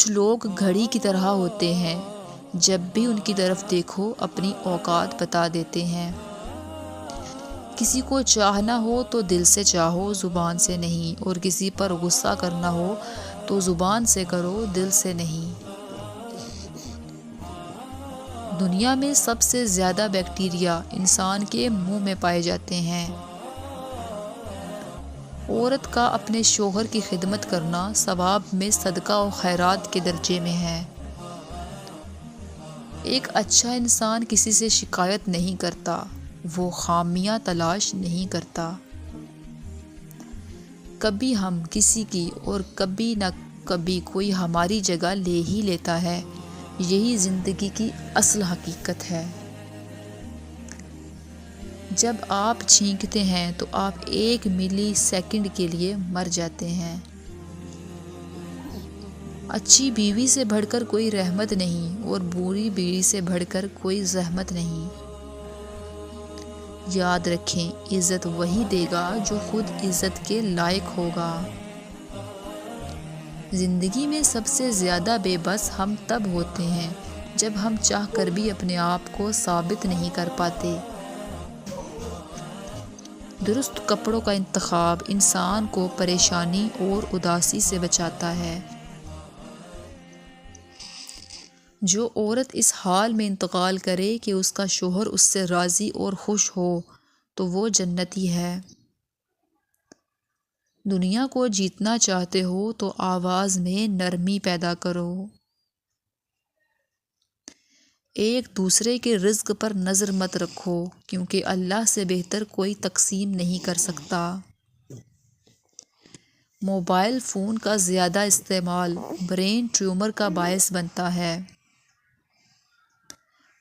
کچھ لوگ گھڑی کی طرح ہوتے ہیں، جب بھی ان کی طرف دیکھو اپنی اوقات بتا دیتے ہیں۔ کسی کو چاہنا ہو تو دل سے چاہو، زبان سے نہیں، اور کسی پر غصہ کرنا ہو تو زبان سے کرو، دل سے نہیں۔ دنیا میں سب سے زیادہ بیکٹیریا انسان کے منہ میں پائے جاتے ہیں۔ عورت کا اپنے شوہر کی خدمت کرنا ثواب میں صدقہ و خیرات کے درجے میں ہے۔ ایک اچھا انسان کسی سے شکایت نہیں کرتا، وہ خامیاں تلاش نہیں کرتا۔ کبھی ہم کسی کی اور کبھی نہ کبھی کوئی ہماری جگہ لے ہی لیتا ہے، یہی زندگی کی اصل حقیقت ہے۔ جب آپ چھینکتے ہیں تو آپ ایک ملی سیکنڈ کے لیے مر جاتے ہیں۔ اچھی بیوی سے بڑھ کر کوئی رحمت نہیں، اور بری بیوی سے بڑھ کر کوئی زحمت نہیں۔ یاد رکھیں، عزت وہی دے گا جو خود عزت کے لائق ہوگا۔ زندگی میں سب سے زیادہ بے بس ہم تب ہوتے ہیں جب ہم چاہ کر بھی اپنے آپ کو ثابت نہیں کر پاتے۔ درست کپڑوں کا انتخاب انسان کو پریشانی اور اداسی سے بچاتا ہے۔ جو عورت اس حال میں انتقال کرے کہ اس کا شوہر اس سے راضی اور خوش ہو تو وہ جنتی ہے۔ دنیا کو جیتنا چاہتے ہو تو آواز میں نرمی پیدا کرو۔ ایک دوسرے کے رزق پر نظر مت رکھو، کیونکہ اللہ سے بہتر کوئی تقسیم نہیں کر سکتا۔ موبائل فون کا زیادہ استعمال برین ٹیومر کا باعث بنتا ہے۔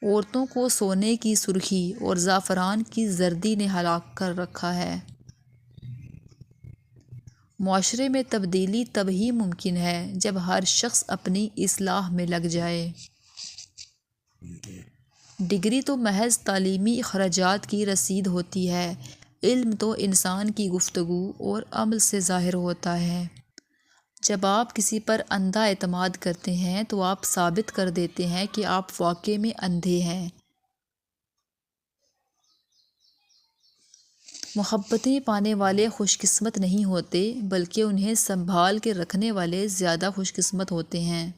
عورتوں کو سونے کی سرخی اور زعفران کی زردی نے ہلاک کر رکھا ہے۔ معاشرے میں تبدیلی تب ہی ممکن ہے جب ہر شخص اپنی اصلاح میں لگ جائے۔ ڈگری تو محض تعلیمی اخراجات کی رسید ہوتی ہے، علم تو انسان کی گفتگو اور عمل سے ظاہر ہوتا ہے۔ جب آپ کسی پر اندھا اعتماد کرتے ہیں تو آپ ثابت کر دیتے ہیں کہ آپ واقعی میں اندھے ہیں۔ محبتیں پانے والے خوش قسمت نہیں ہوتے، بلکہ انہیں سنبھال کے رکھنے والے زیادہ خوش قسمت ہوتے ہیں۔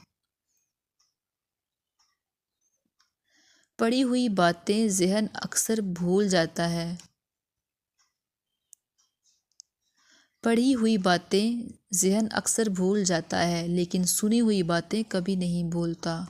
پڑھی ہوئی باتیں ذہن اکثر بھول جاتا ہے۔ پڑھی ہوئی باتیں ذہن اکثر بھول جاتا ہے، لیکن سنی ہوئی باتیں کبھی نہیں بھولتا۔